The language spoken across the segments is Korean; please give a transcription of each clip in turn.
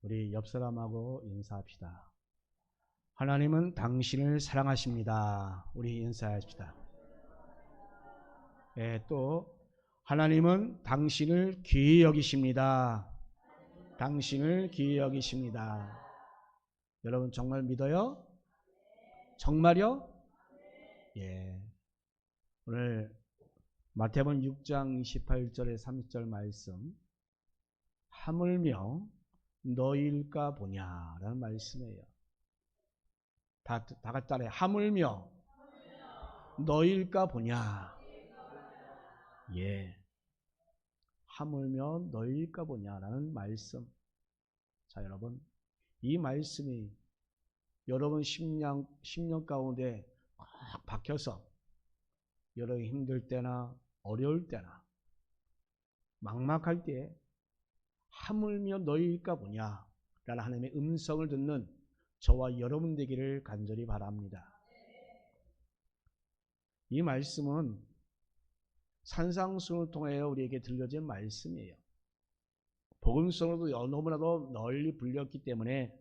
우리 옆 사람하고 인사합시다. 하나님은 당신을 사랑하십니다. 우리 인사합시다. 또 하나님은 당신을 귀히 여기십니다. 당신을 귀히 여기십니다. 여러분 정말 믿어요? 정말요? 예. 오늘 마태복음 6장 28절에 30절 말씀, 하물며 너희일까 보냐라는 말씀이에요. 다 같이 따라해. 하물며 너희일까 보냐. 예. 하물며 너희일까 보냐라는 말씀. 자, 여러분, 이 말씀이 여러분 심령 가운데 꽉 박혀서 여러분 힘들 때나 어려울 때나 막막할 때 하물며 너희일까 보냐 라는 하나님의 음성을 듣는 저와 여러분 되기를 간절히 바랍니다. 이 말씀은 산상수훈을 통해 우리에게 들려진 말씀이에요. 복음성으로도 너무나도 널리 불렸기 때문에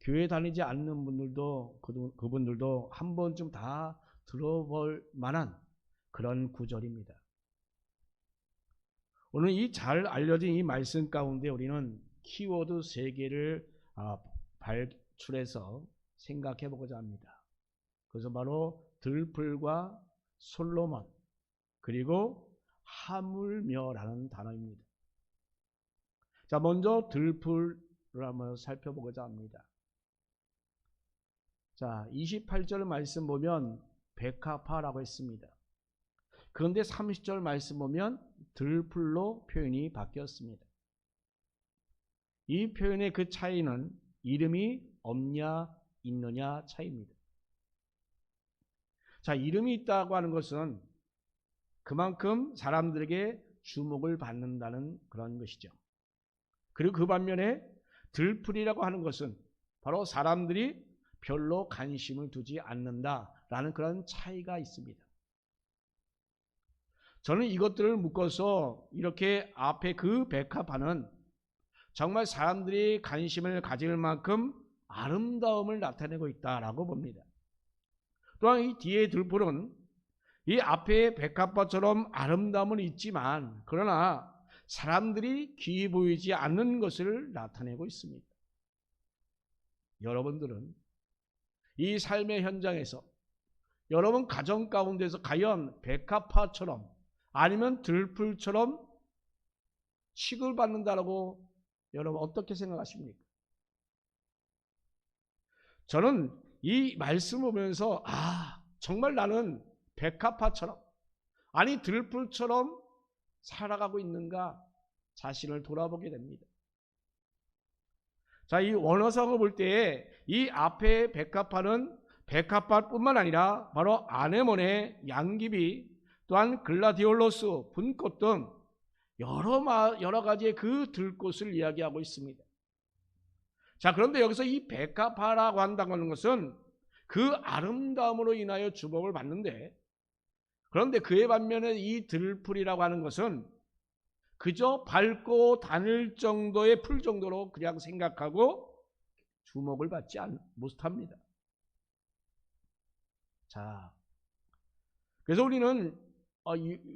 교회 다니지 않는 분들도 그분들도 한 번쯤 다 들어볼 만한 그런 구절입니다. 오늘 이 잘 알려진 이 말씀 가운데 우리는 키워드 3개를 발출해서 생각해 보고자 합니다. 그래서 바로 들풀과 솔로몬 그리고 하물며라는 단어입니다. 자, 먼저 들풀을 한번 살펴보고자 합니다. 자, 28절 말씀 보면 백합화라고 했습니다. 그런데 30절 말씀 보면 들풀로 표현이 바뀌었습니다. 이 표현의 그 차이는 이름이 없냐 있느냐 차이입니다. 자, 이름이 있다고 하는 것은 그만큼 사람들에게 주목을 받는다는 그런 것이죠. 그리고 그 반면에 들풀이라고 하는 것은 바로 사람들이 별로 관심을 두지 않는다라는 그런 차이가 있습니다. 저는 이것들을 묶어서 이렇게 앞에 그 백합화는 정말 사람들이 관심을 가질 만큼 아름다움을 나타내고 있다라고 봅니다. 또한 이 뒤에 들풀은 이 앞에 백합화처럼 아름다움은 있지만 그러나 사람들이 귀히 보이지 않는 것을 나타내고 있습니다. 여러분들은 이 삶의 현장에서 여러분 가정 가운데서 과연 백합화처럼 아니면 들풀처럼 취급을 받는다라고 여러분 어떻게 생각하십니까? 저는 이 말씀을 보면서 정말 나는 백합화처럼 아니 들풀처럼 살아가고 있는가 자신을 돌아보게 됩니다. 자, 이 원어성을 볼 때 이 앞에 백합화는 백합화뿐만 아니라 바로 아네모네, 양귀비, 또한 글라디올로스, 분꽃 등 여러 가지의 그 들꽃을 이야기하고 있습니다. 자, 그런데 여기서 이 백합화라고 한다는 것은 그 아름다움으로 인하여 주목을 받는데, 그런데 그에 반면에 이 들풀이라고 하는 것은 그저 밟고 다닐 정도의 풀 정도로 그냥 생각하고 주목을 받지 못합니다. 자, 그래서 우리는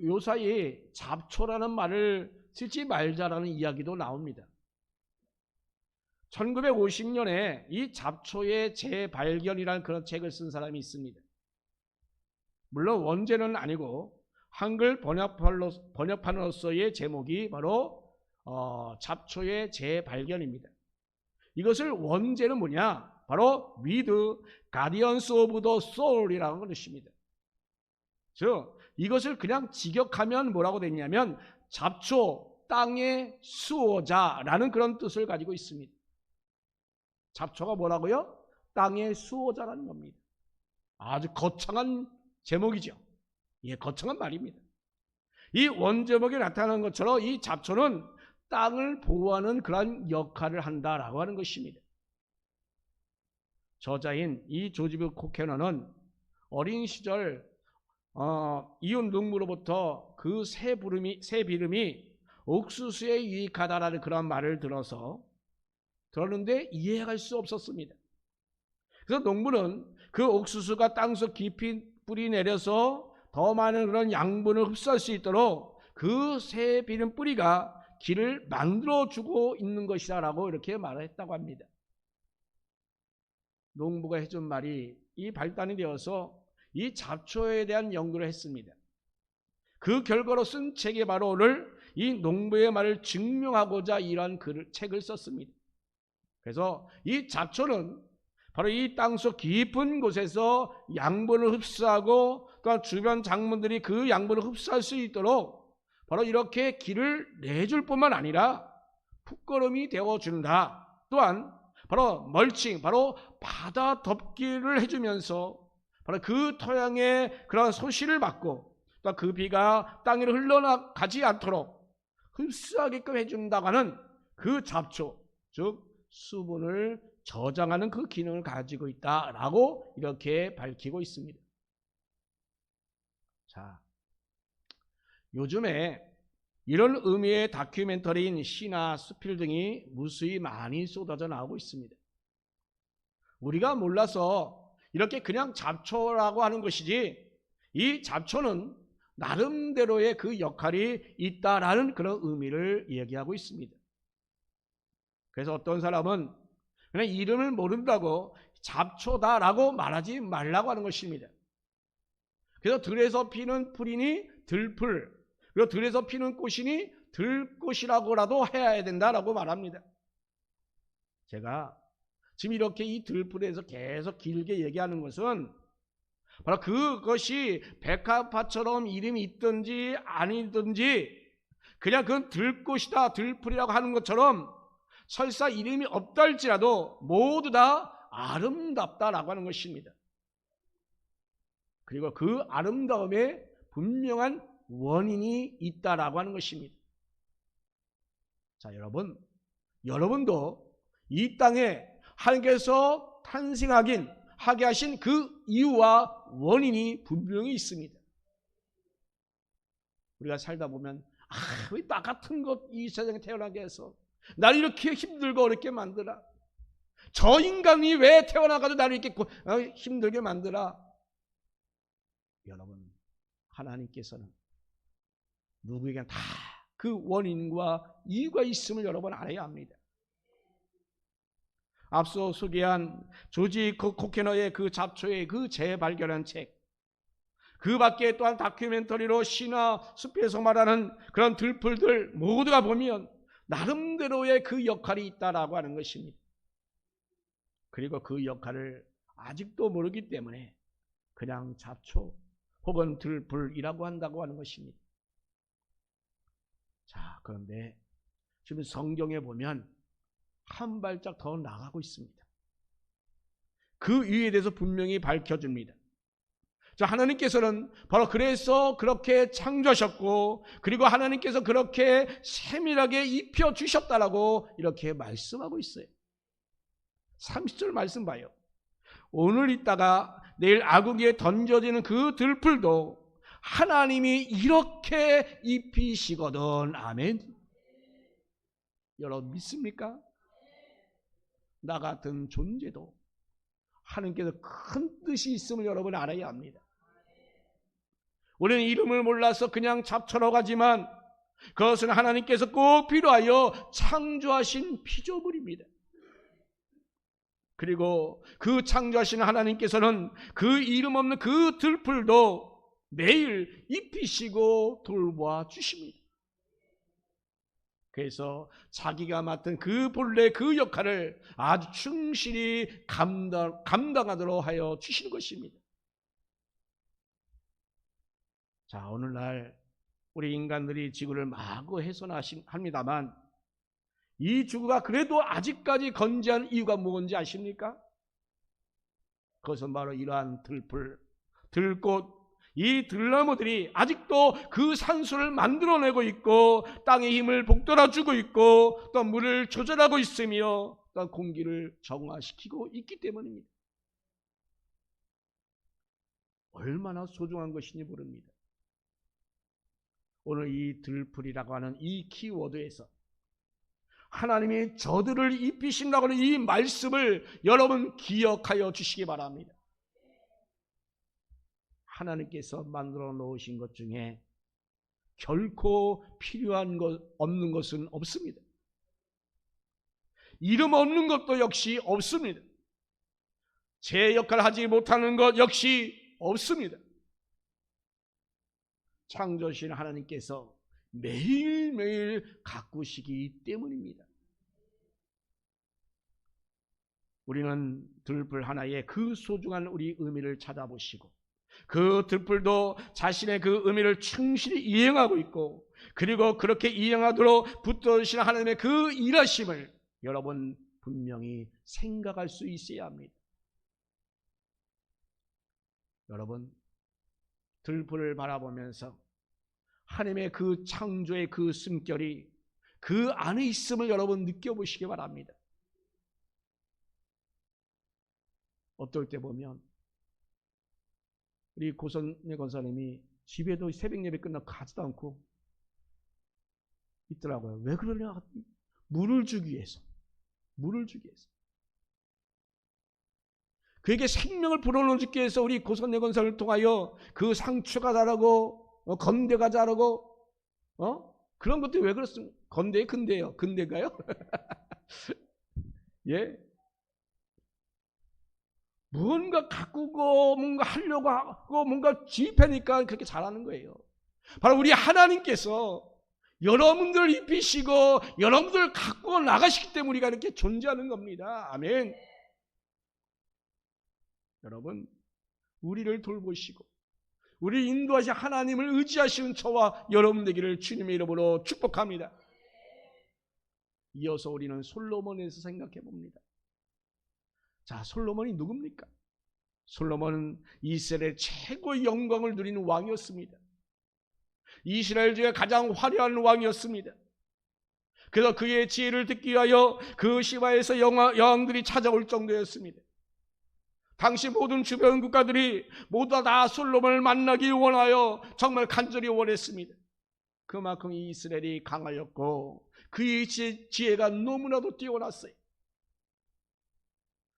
요 사이에 잡초라는 말을 쓰지 말자라는 이야기도 나옵니다. 1950년에 이 잡초의 재발견이라는 그런 책을 쓴 사람이 있습니다. 물론 원제는 아니고 한글 번역판으로서의 제목이 바로 잡초의 재발견입니다. 이것을 원제는 뭐냐? 바로 With Guardians of the Soul이라는 것입니다. 즉 이것을 그냥 직역하면 뭐라고 되냐면 잡초, 땅의 수호자라는 그런 뜻을 가지고 있습니다. 잡초가 뭐라고요? 땅의 수호자라는 겁니다. 아주 거창한 제목이죠. 예, 거창한 말입니다. 이 원제목에 나타나는 것처럼 이 잡초는 땅을 보호하는 그런 역할을 한다라고 하는 것입니다. 저자인 이 조지브 코케너는 어린 시절 이웃 농부로부터 그 새 비름이 옥수수에 유익하다라는 그런 말을 들어서 들었는데 이해할 수 없었습니다. 그래서 농부는 그 옥수수가 땅속 깊이 뿌리 내려서 더 많은 그런 양분을 흡수할 수 있도록 그 새 비는 뿌리가 길을 만들어주고 있는 것이다라고 이렇게 말을 했다고 합니다. 농부가 해준 말이 이 발단이 되어서 이 잡초에 대한 연구를 했습니다. 그 결과로 쓴 책이 바로 오늘 이 농부의 말을 증명하고자 이러한 책을 썼습니다. 그래서 이 잡초는 바로 이 땅속 깊은 곳에서 양분을 흡수하고 또한 주변 작물들이 그 양분을 흡수할 수 있도록 바로 이렇게 길을 내줄 뿐만 아니라 풋거름이 되어준다. 또한 바로 멀칭, 바로 바다 덮기를 해주면서 바로 그 토양의 그런 소실을 막고 또 그 비가 땅 위로 흘러가지 않도록 흡수하게끔 해준다고 하는 그 잡초, 즉 수분을 저장하는 그 기능을 가지고 있다라고 이렇게 밝히고 있습니다. 자, 요즘에 이런 의미의 다큐멘터리인 시나 수필 등이 무수히 많이 쏟아져 나오고 있습니다. 우리가 몰라서 이렇게 그냥 잡초라고 하는 것이지 이 잡초는 나름대로의 그 역할이 있다라는 그런 의미를 얘기하고 있습니다. 그래서 어떤 사람은 그냥 이름을 모른다고 잡초다라고 말하지 말라고 하는 것입니다. 그래서 들에서 피는 풀이니 들풀, 그리고 들에서 피는 꽃이니 들꽃이라고라도 해야 된다라고 말합니다. 제가 지금 이렇게 이 들풀에서 계속 길게 얘기하는 것은 바로 그것이 백합화처럼 이름이 있든지 아니든지 그냥 그건 들꽃이다 들풀이라고 하는 것처럼 설사 이름이 없다 할지라도 모두 다 아름답다라고 하는 것입니다. 그리고 그 아름다움에 분명한 원인이 있다라고 하는 것입니다. 자, 여러분도 이 땅에 하나님께서 탄생하게 하신 그 이유와 원인이 분명히 있습니다. 우리가 살다 보면 왜 나 같은 것 이 세상에 태어나게 해서 나를 이렇게 힘들고 어렵게 만들어? 저 인간이 왜 태어나가지고 나를 이렇게 힘들게 만들어? 여러분, 하나님께서는 누구에게나 다 그 원인과 이유가 있음을 여러분 알아야 합니다. 앞서 소개한 조지 코케너의 그 잡초의 그 재발견한 책, 그 밖에 또한 다큐멘터리로 시나 숲에서 말하는 그런 들풀들 모두가 보면 나름대로의 그 역할이 있다라고 하는 것입니다. 그리고 그 역할을 아직도 모르기 때문에 그냥 잡초 혹은 들풀이라고 한다고 하는 것입니다. 자, 그런데 지금 성경에 보면 한 발짝 더 나가고 있습니다. 그 이유에 대해서 분명히 밝혀줍니다. 자, 하나님께서는 바로 그래서 그렇게 창조하셨고 그리고 하나님께서 그렇게 세밀하게 입혀주셨다라고 이렇게 말씀하고 있어요. 30절 말씀 봐요. 오늘 있다가 내일 아궁이에 던져지는 그 들풀도 하나님이 이렇게 입히시거든. 아멘. 여러분 믿습니까? 나 같은 존재도 하나님께서 큰 뜻이 있음을 여러분 알아야 합니다. 우리는 이름을 몰라서 그냥 잡초라고 하지만 그것은 하나님께서 꼭 필요하여 창조하신 피조물입니다. 그리고 그 창조하신 하나님께서는 그 이름 없는 그 들풀도 매일 입히시고 돌보아 주십니다. 그래서 자기가 맡은 그 본래 그 역할을 아주 충실히 감당하도록 하여 주시는 것입니다. 자, 오늘날 우리 인간들이 지구를 마구 훼손합니다만 이 지구가 그래도 아직까지 건재한 이유가 뭔지 아십니까? 그것은 바로 이러한 들풀, 들꽃, 이 들나무들이 아직도 그 산소를 만들어내고 있고 땅의 힘을 북돋아주고 있고 또 물을 조절하고 있으며 또 공기를 정화시키고 있기 때문입니다. 얼마나 소중한 것인지 모릅니다. 오늘 이 들풀이라고 하는 이 키워드에서 하나님이 저들을 입히신다고 하는 이 말씀을 여러분 기억하여 주시기 바랍니다. 하나님께서 만들어 놓으신 것 중에 결코 필요한 것 없는 것은 없습니다. 이름 없는 것도 역시 없습니다. 제 역할을 하지 못하는 것 역시 없습니다. 창조신 하나님께서 매일매일 가꾸시기 때문입니다. 우리는 들풀 하나의 그 소중한 우리 의미를 찾아보시고 그 들풀도 자신의 그 의미를 충실히 이행하고 있고 그리고 그렇게 이행하도록 붙드신 하나님의 그 일하심을 여러분 분명히 생각할 수 있어야 합니다. 여러분 들풀을 바라보면서 하나님의 그 창조의 그 숨결이 그 안에 있음을 여러분 느껴보시기 바랍니다. 어떨 때 보면 우리 고선예 권사님이 집에도 새벽 예배 끝나고 가지도 않고 있더라고요. 왜 그러냐? 물을 주기 위해서. 그에게 생명을 불어넣기 위해서 우리 고선예 권사를 통하여 그 상추가 자라고 건대가 자라고 그런 것들이 왜 그렇습니까? 건대 근대요. 근대가요? 예. 뭔가 가꾸고 뭔가 하려고 하고 뭔가 집회니까 그렇게 잘하는 거예요. 바로 우리 하나님께서 여러분들 입히시고 여러분들 가꾸어 나가시기 때문에 우리가 이렇게 존재하는 겁니다. 아멘. 여러분 우리를 돌보시고 우리 인도하신 하나님을 의지하시는 저와 여러분 되기를 주님의 이름으로 축복합니다. 이어서 우리는 솔로몬에서 생각해 봅니다. 자, 솔로몬이 누굽니까? 솔로몬은 이스라엘의 최고의 영광을 누리는 왕이었습니다. 이스라엘 중에 가장 화려한 왕이었습니다. 그래서 그의 지혜를 듣기 위하여 그 시바에서 여왕들이 찾아올 정도였습니다. 당시 모든 주변 국가들이 모두 다 솔로몬을 만나기 원하여 정말 간절히 원했습니다. 그만큼 이스라엘이 강하였고 그의 지혜가 너무나도 뛰어났어요.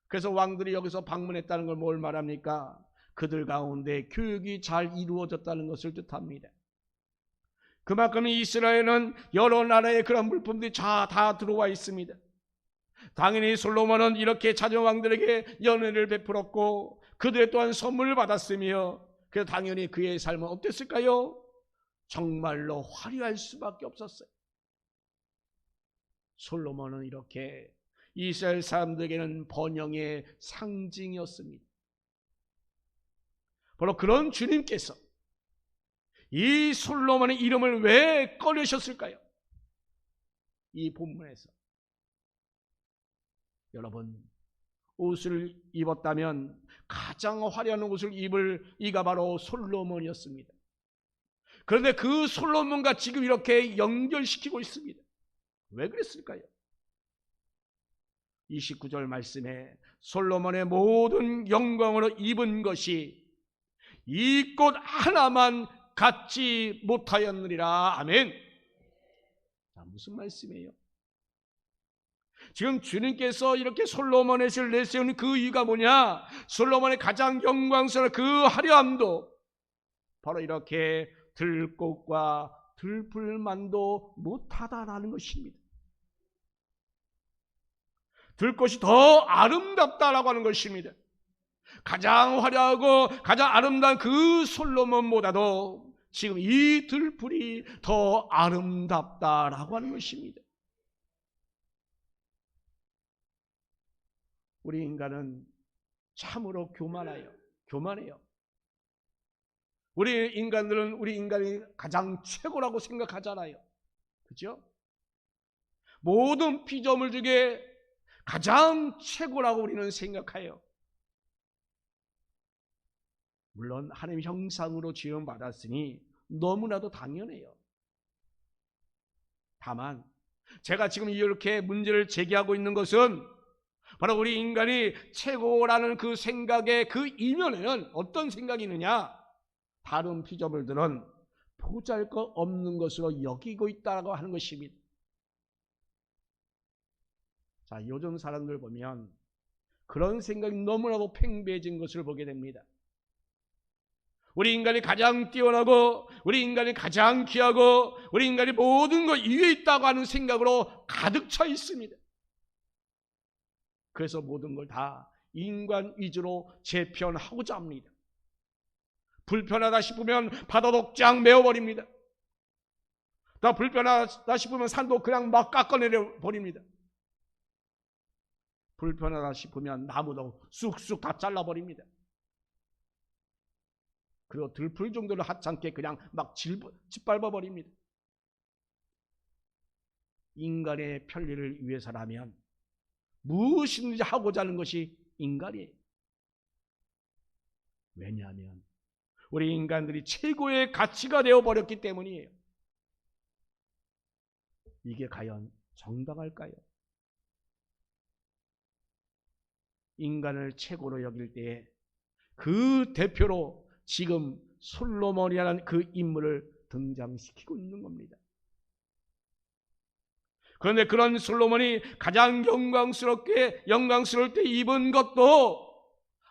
그래서 왕들이 여기서 방문했다는 걸 뭘 말합니까? 그들 가운데 교육이 잘 이루어졌다는 것을 뜻합니다. 그만큼 이스라엘은 여러 나라의 그런 물품들이 다 들어와 있습니다. 당연히 솔로몬은 이렇게 찾은 왕들에게 연회를 베풀었고 그들 또한 선물을 받았으며 그래서 당연히 그의 삶은 어땠을까요? 정말로 화려할 수밖에 없었어요. 솔로몬은 이렇게 이스라엘 사람들에게는 번영의 상징이었습니다. 바로 그런 주님께서 이 솔로몬의 이름을 왜 꺼내셨을까요? 이 본문에서 여러분 옷을 입었다면 가장 화려한 옷을 입을 이가 바로 솔로몬이었습니다. 그런데 그 솔로몬과 지금 이렇게 연결시키고 있습니다. 왜 그랬을까요? 29절 말씀에 솔로몬의 모든 영광으로 입은 것이 이 꽃 하나만 갖지 못하였느니라. 아멘. 자, 무슨 말씀이에요? 지금 주님께서 이렇게 솔로몬의 시를 내세우는 그 이유가 뭐냐? 솔로몬의 가장 영광스러운 그 화려함도 바로 이렇게 들꽃과 들풀만도 못하다라는 것입니다. 들꽃이 더 아름답다라고 하는 것입니다. 가장 화려하고 가장 아름다운 그 솔로몬보다도 지금 이 들풀이 더 아름답다라고 하는 것입니다. 우리 인간은 참으로 교만해요. 우리 인간들은 우리 인간이 가장 최고라고 생각하잖아요. 그렇죠? 모든 피조물 중에 가장 최고라고 우리는 생각해요. 물론 하나님의 형상으로 지음받았으니 너무나도 당연해요. 다만 제가 지금 이렇게 문제를 제기하고 있는 것은 바로 우리 인간이 최고라는 그 생각의 그 이면에는 어떤 생각이 있느냐? 다른 피조물들은 보잘것 없는 것으로 여기고 있다고 하는 것입니다. 자, 요즘 사람들 보면 그런 생각이 너무나도 팽배해진 것을 보게 됩니다. 우리 인간이 가장 뛰어나고 우리 인간이 가장 귀하고 우리 인간이 모든 것 위에 있다고 하는 생각으로 가득 차 있습니다. 그래서 모든 걸 다 인간 위주로 재편하고자 합니다. 불편하다 싶으면 바다도 쫙 메워버립니다. 더 불편하다 싶으면 산도 그냥 막 깎아내려 버립니다. 불편하다 싶으면 나무도 쑥쑥 다 잘라버립니다. 그리고 들풀 정도로 하찮게 그냥 막 짓밟아버립니다. 인간의 편리를 위해서라면 무엇이든지 하고자 하는 것이 인간이에요. 왜냐하면 우리 인간들이 최고의 가치가 되어버렸기 때문이에요. 이게 과연 정당할까요? 인간을 최고로 여길 때에 그 대표로 지금 솔로몬이라는 그 인물을 등장시키고 있는 겁니다. 그런데 그런 솔로몬이 가장 영광스러울 때 입은 것도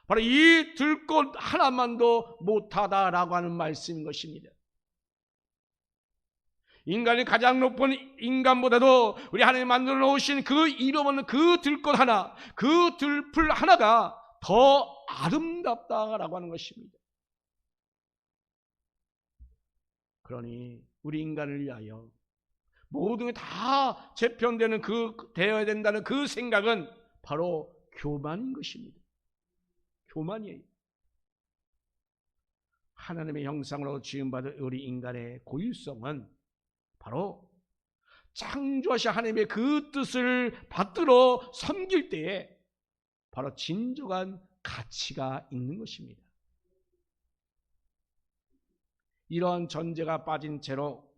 바로 이 들꽃 하나만도 못하다라고 하는 말씀인 것입니다. 인간이 가장 높은 인간보다도 우리 하나님 만들어 놓으신 그 이름 없는 그 들꽃 하나, 그 들풀 하나가 더 아름답다라고 하는 것입니다. 그러니 우리 인간을 위하여 모든 게 다 재편되는 되어야 된다는 그 생각은 바로 교만인 것입니다. 교만이에요. 하나님의 형상으로 지음받은 우리 인간의 고유성은 바로 창조하신 하나님의 그 뜻을 받들어 섬길 때에 바로 진정한 가치가 있는 것입니다. 이러한 전제가 빠진 채로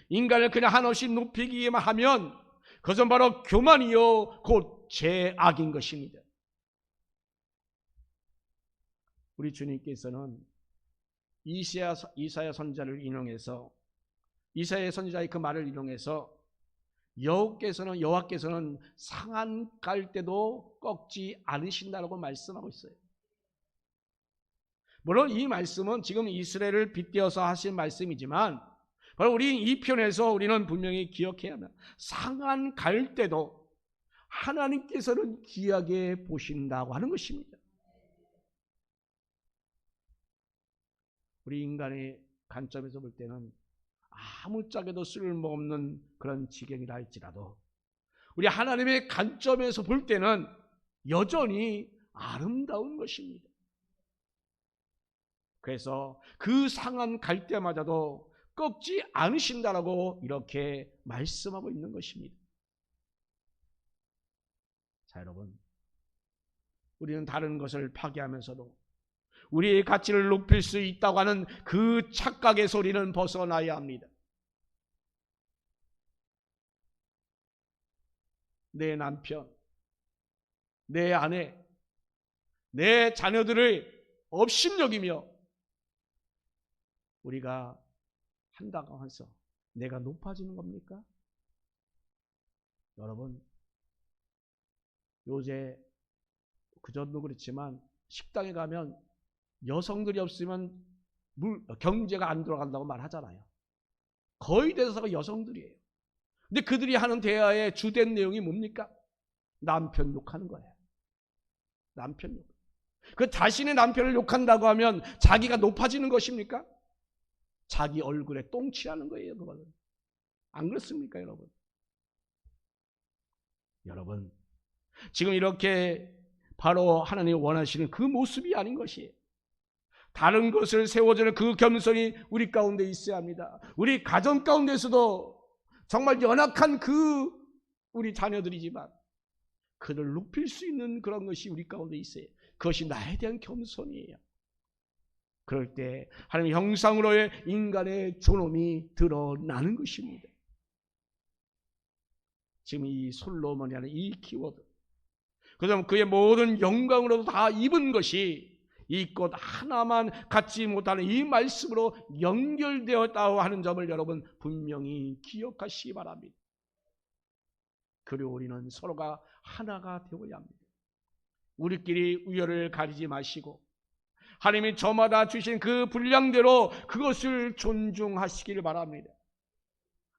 인간을 그냥 한없이 높이기만 하면 그것은 바로 교만이요 곧 죄악인 것입니다. 우리 주님께서는 이사야 선지자를 인용해서 이사야 선지자의 그 말을 인용해서 여호와께서는 상한 갈대도 꺾지 않으신다라고 말씀하고 있어요. 물론 이 말씀은 지금 이스라엘을 빗대어서 하신 말씀이지만 바로 우리 이 편에서 우리는 분명히 기억해야 합니다. 상한 갈대도 하나님께서는 귀하게 보신다고 하는 것입니다. 우리 인간의 관점에서 볼 때는 아무짝에도 쓸모없는 그런 지경이라 할지라도 우리 하나님의 관점에서 볼 때는 여전히 아름다운 것입니다. 그래서 그 상한 갈대마저도 꺾지 않으신다라고 이렇게 말씀하고 있는 것입니다. 자, 여러분, 우리는 다른 것을 파괴하면서도 우리의 가치를 높일 수 있다고 하는 그 착각의 소리는 벗어나야 합니다. 내 남편, 내 아내, 내 자녀들을 업신여기며 우리가 한다고 해서 내가 높아지는 겁니까? 여러분, 요새 그전도 그렇지만 식당에 가면 여성들이 없으면 경제가 안 돌아간다고 말하잖아요. 거의 대다수가 여성들이에요. 근데 그들이 하는 대화의 주된 내용이 뭡니까? 남편 욕하는 거예요. 남편 욕. 그 자신의 남편을 욕한다고 하면 자기가 높아지는 것입니까? 자기 얼굴에 똥칠하는 거예요. 그거는. 안 그렇습니까, 여러분? 여러분, 지금 이렇게 바로 하나님이 원하시는 그 모습이 아닌 것이에요. 다른 것을 세워주는 그 겸손이 우리 가운데 있어야 합니다. 우리 가정 가운데서도 정말 연약한 우리 자녀들이지만 그를 높일 수 있는 그런 것이 우리 가운데 있어요. 그것이 나에 대한 겸손이에요. 그럴 때 하나님의 형상으로의 인간의 존엄이 드러나는 것입니다. 지금 이 솔로몬이라는 이 키워드, 그다음 그의 모든 영광으로도 다 입은 것이 이 꽃 하나만 갖지 못하는 이 말씀으로 연결되었다고 하는 점을 여러분 분명히 기억하시기 바랍니다. 그리고 우리는 서로가 하나가 되어야 합니다. 우리끼리 우열을 가리지 마시고 하나님이 저마다 주신 그 분량대로 그것을 존중하시기를 바랍니다.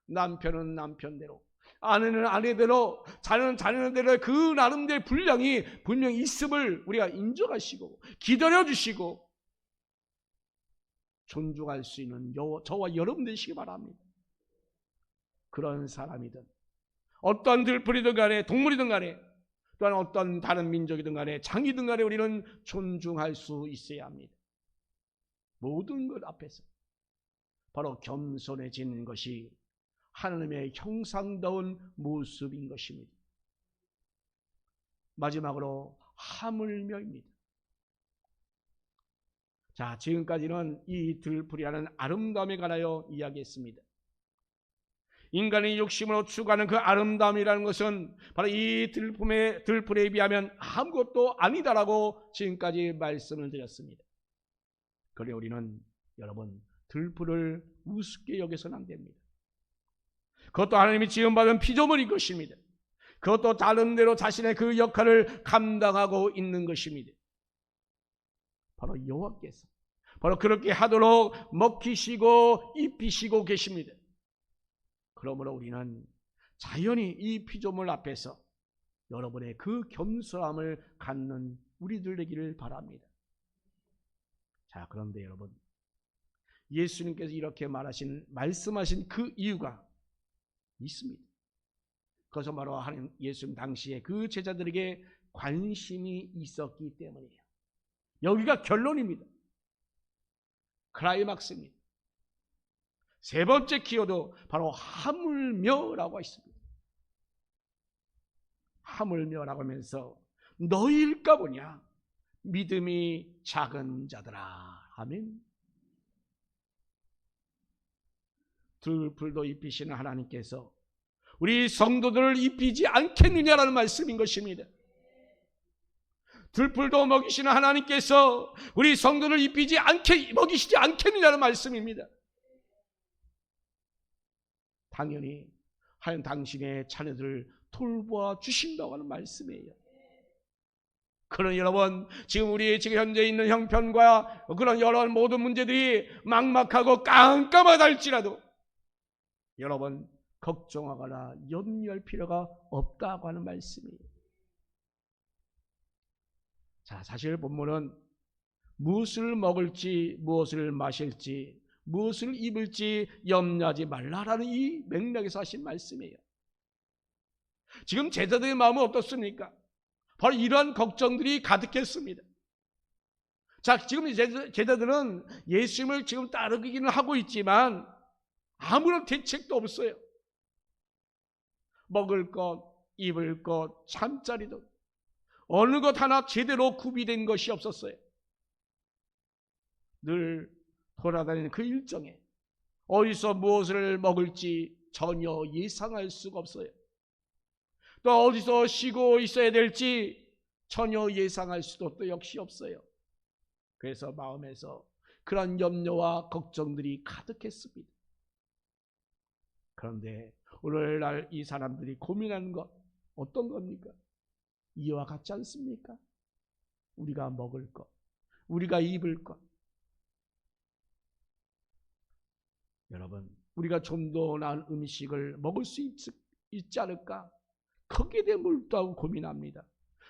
남편은 남편대로, 아내는 아내대로, 자녀는 자녀대로 그 나름대로의 분량이 분명히 있음을 우리가 인정하시고 기다려주시고 존중할 수 있는 저와 여러분 되시기 바랍니다. 그런 사람이든 어떤 들풀이든 간에 동물이든 간에 또한 어떤 다른 민족이든 간에 장이든 간에 우리는 존중할 수 있어야 합니다. 모든 것 앞에서 바로 겸손해지는 것이 하나님의 형상다운 모습인 것입니다. 마지막으로 하물며입니다. 자, 지금까지는 이 들풀이라는 아름다움에 관하여 이야기했습니다. 인간의 욕심으로 추구하는 그 아름다움이라는 것은 바로 이 들풀에 비하면 아무것도 아니다라고 지금까지 말씀을 드렸습니다. 그러나 우리는 여러분 들풀을 우습게 여겨서는 안 됩니다. 그것도 하나님이 지음받은 피조물인 것입니다. 그것도 다른대로 자신의 그 역할을 감당하고 있는 것입니다. 바로 여호와께서 바로 그렇게 하도록 먹히시고 입히시고 계십니다. 그러므로 우리는 자연히 이 피조물 앞에서 여러분의 그 겸손함을 갖는 우리들 되기를 바랍니다. 자, 그런데 여러분, 예수님께서 이렇게 말씀하신 그 이유가 있습니다. 그것은 바로 하나님 예수님 당시에 그 제자들에게 관심이 있었기 때문이에요. 여기가 결론입니다. 클라이막스입니다. 세 번째 키워드 바로 하물며라고 했습니다. 하물며라고 하면서 너희일까 보냐 믿음이 작은 자들아. 아멘. 들풀도 입히시는 하나님께서 우리 성도들을 입히지 않겠느냐라는 말씀인 것입니다. 들풀도 먹이시는 하나님께서 우리 성도를 먹이시지 않겠느냐는 말씀입니다. 당연히 하나님 당신의 자녀들을 돌보아 주신다고 하는 말씀이에요. 그런 여러분, 지금 현재 있는 형편과 그런 여러 모든 문제들이 막막하고 깜깜하다 할지라도 여러분 걱정하거나 염려할 필요가 없다고 하는 말씀이에요. 자, 사실 본문은 무엇을 먹을지 무엇을 마실지 무엇을 입을지 염려하지 말라라는 이 맥락에서 하신 말씀이에요. 지금 제자들의 마음은 어떻습니까? 바로 이러한 걱정들이 가득했습니다. 자, 지금 제자들은 예수님을 지금 따르기는 하고 있지만 아무런 대책도 없어요. 먹을 것, 입을 것, 잠자리도 어느 것 하나 제대로 구비된 것이 없었어요. 늘 돌아다니는 그 일정에 어디서 무엇을 먹을지 전혀 예상할 수가 없어요. 또 어디서 쉬고 있어야 될지 전혀 예상할 수도 또 역시 없어요. 그래서 마음에서 그런 염려와 걱정들이 가득했습니다. 그런데 오늘날 이 사람들이 고민하는 것 어떤 겁니까? 이와 같지 않습니까? 우리가 먹을 것, 우리가 입을 것. 여러분, 우리가 좀 더 나은 음식을 먹을 수 있지 않을까? 거기에 대해 몰두하고 고민합니다.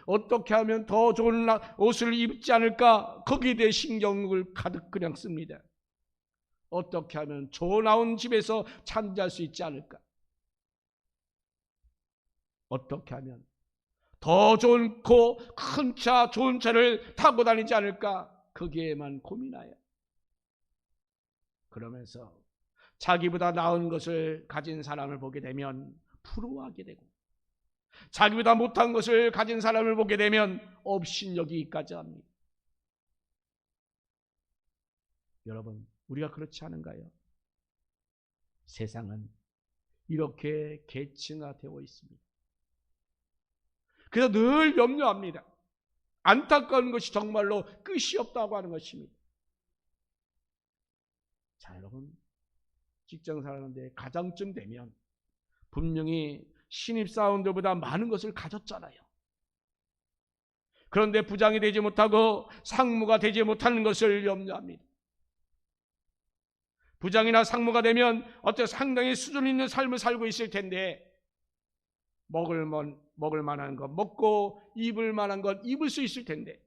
어떻게 하면 더 좋은 옷을 입지 않을까? 거기에 대해 신경을 가득 그냥 씁니다. 어떻게 하면 조 나온 집에서 잠잘 수 있지 않을까? 어떻게 하면 더 좋고 큰 차, 좋은 차를 타고 다니지 않을까? 거기에만 고민하여. 그러면서 자기보다 나은 것을 가진 사람을 보게 되면 부러워하게 되고 자기보다 못한 것을 가진 사람을 보게 되면 업신여기까지 합니다. 여러분, 우리가 그렇지 않은가요? 세상은 이렇게 계층화되어 있습니다. 그래서 늘 염려합니다. 안타까운 것이 정말로 끝이 없다고 하는 것입니다. 자, 여러분, 직장 생활하는데 가장쯤 되면 분명히 신입사원들보다 많은 것을 가졌잖아요. 그런데 부장이 되지 못하고 상무가 되지 못하는 것을 염려합니다. 부장이나 상무가 되면 어때 상당히 수준 있는 삶을 살고 있을 텐데 먹을 만한 것 먹고 입을 만한 것 입을 수 있을 텐데,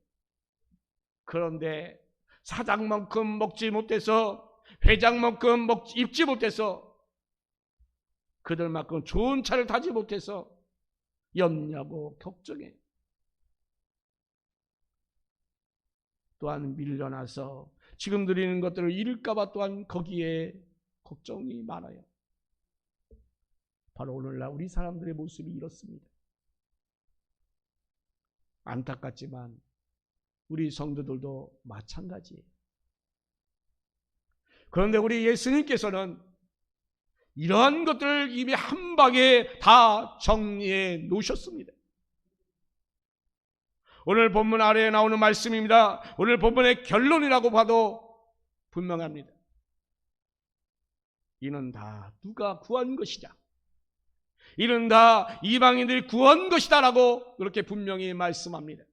그런데 사장만큼 먹지 못해서 회장만큼 입지 못해서 그들만큼 좋은 차를 타지 못해서 염려하고 걱정해. 또한 밀려나서 지금 드리는 것들을 잃을까 봐 또한 거기에 걱정이 많아요. 바로 오늘날 우리 사람들의 모습이 이렇습니다. 안타깝지만 우리 성도들도 마찬가지예요. 그런데 우리 예수님께서는 이러한 것들을 이미 한 방에 다 정리해 놓으셨습니다. 오늘 본문 아래에 나오는 말씀입니다. 오늘 본문의 결론이라고 봐도 분명합니다. 이는 다 누가 구한 것이냐, 이는 다 이방인들이 구한 것이다라고 그렇게 분명히 말씀합니다.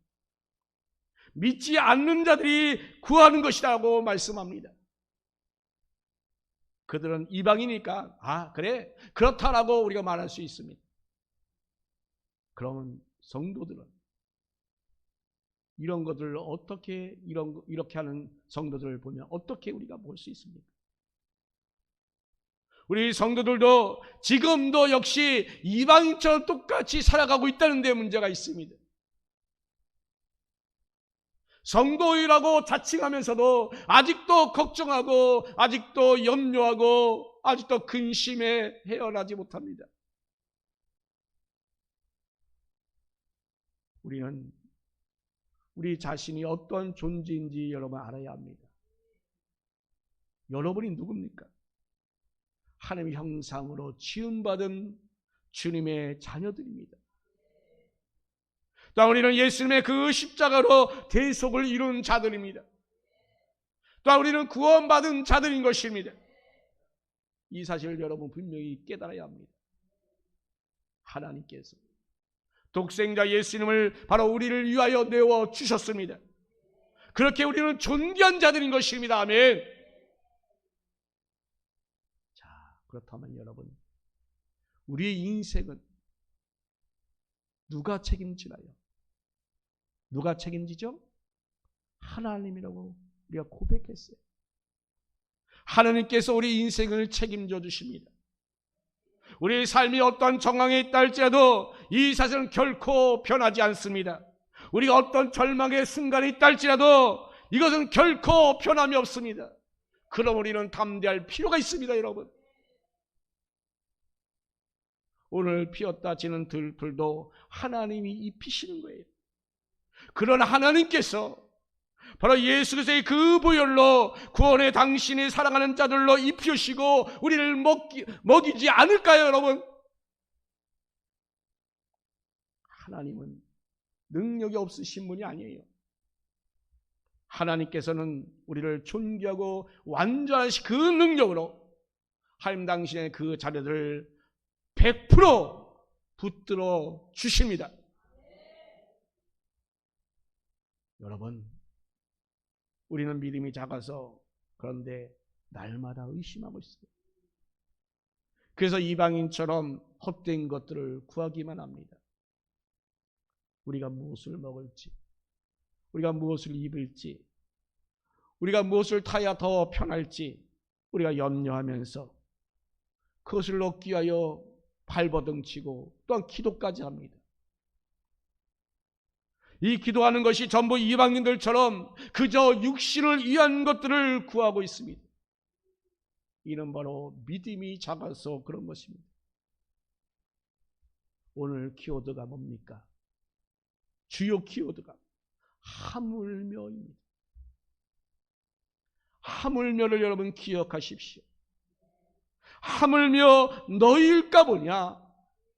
믿지 않는 자들이 구하는 것이라고 말씀합니다. 그들은 이방이니까 그래 그렇다라고 우리가 말할 수 있습니다. 그러면 성도들은 이런 것들을 어떻게 이렇게 하는 성도들을 보면 어떻게 우리가 볼 수 있습니까? 우리 성도들도 지금도 역시 이방인처럼 똑같이 살아가고 있다는 데 문제가 있습니다. 성도이라고 자칭하면서도 아직도 걱정하고 아직도 염려하고 아직도 근심에 헤어나지 못합니다. 우리는 우리 자신이 어떤 존재인지 여러분 알아야 합니다. 여러분이 누굽니까? 하나님의 형상으로 지음받은 주님의 자녀들입니다. 또 우리는 예수님의 그 십자가로 대속을 이룬 자들입니다. 또 우리는 구원받은 자들인 것입니다. 이 사실을 여러분 분명히 깨달아야 합니다. 하나님께서 독생자 예수님을 바로 우리를 위하여 내어 주셨습니다. 그렇게 우리는 존귀한 자들인 것입니다. 아멘. 자, 그렇다면 여러분, 우리의 인생은 누가 책임지나요? 누가 책임지죠? 하나님이라고 우리가 고백했어요. 하나님께서 우리 인생을 책임져 주십니다. 우리의 삶이 어떤 정황에 있다 할지라도 이 사실은 결코 변하지 않습니다. 우리가 어떤 절망의 순간에 있다 할지라도 이것은 결코 변함이 없습니다. 그럼 우리는 담대할 필요가 있습니다. 여러분, 오늘 피었다 지는 들풀도 하나님이 입히시는 거예요. 그런 하나님께서 바로 예수 그리스도의 그 보혈로 구원의 당신이 사랑하는 자들로 입히시고 우리를 먹이지 않을까요, 여러분? 하나님은 능력이 없으신 분이 아니에요. 하나님께서는 우리를 존귀하고 완전하신 그 능력으로 하나님 당신의 그 자녀들을 100% 붙들어 주십니다. 여러분, 우리는 믿음이 작아서 그런데 날마다 의심하고 있어요. 그래서 이방인처럼 헛된 것들을 구하기만 합니다. 우리가 무엇을 먹을지, 우리가 무엇을 입을지, 우리가 무엇을 타야 더 편할지 우리가 염려하면서 그것을 얻기 위하여 발버둥치고 또한 기도까지 합니다. 이 기도하는 것이 전부 이방인들처럼 그저 육신을 위한 것들을 구하고 있습니다. 이는 바로 믿음이 작아서 그런 것입니다. 오늘 키워드가 뭡니까? 주요 키워드가 하물며입니다. 하물며를 여러분 기억하십시오. 하물며 너희일까 보냐,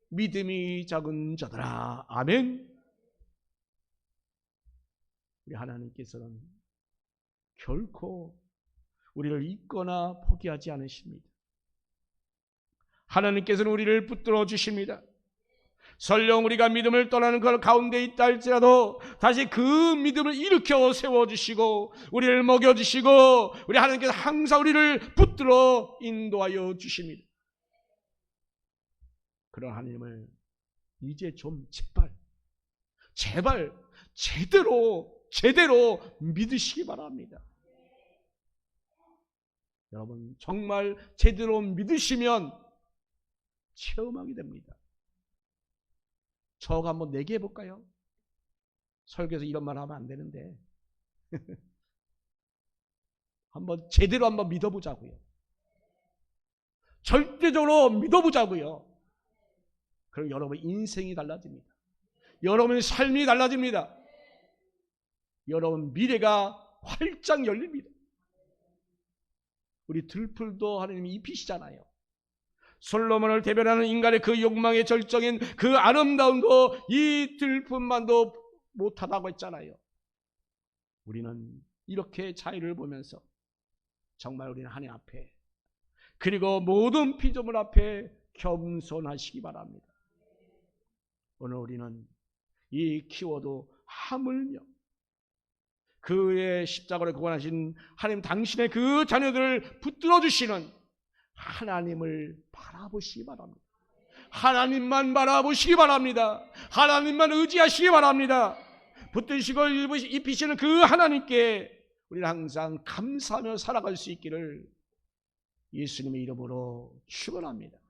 믿음이 작은 자들아. 아멘. 우리 하나님께서는 결코 우리를 잊거나 포기하지 않으십니다. 하나님께서는 우리를 붙들어 주십니다. 설령 우리가 믿음을 떠나는 그 가운데 있다 할지라도 다시 그 믿음을 일으켜 세워주시고 우리를 먹여주시고 우리 하나님께서 항상 우리를 붙들어 인도하여 주십니다. 그런 하나님을 이제 좀 제발 제대로 믿으시기 바랍니다. 여러분 정말 제대로 믿으시면 체험하게 됩니다. 저가 한번 내게 해볼까요? 설교에서 이런 말 하면 안 되는데 제대로 한번 믿어보자고요. 절대적으로 믿어보자고요. 그럼 여러분 인생이 달라집니다. 여러분의 삶이 달라집니다. 여러분 미래가 활짝 열립니다. 우리 들풀도 하나님이 입히시잖아요. 솔로몬을 대변하는 인간의 그 욕망의 절정인 그 아름다움도 이 들풀만도 못하다고 했잖아요. 우리는 이렇게 자유를 보면서 정말 우리는 하나님 앞에 그리고 모든 피조물 앞에 겸손하시기 바랍니다. 오늘 우리는 이 키워드 하물며 그의 십자가로 고관하신 하나님 당신의 그 자녀들을 붙들어 주시는 하나님을 바라보시기 바랍니다. 하나님만 바라보시기 바랍니다. 하나님만 의지하시기 바랍니다. 붙드시고 입히시는 그 하나님께 우리는 항상 감사하며 살아갈 수 있기를 예수님의 이름으로 축원합니다.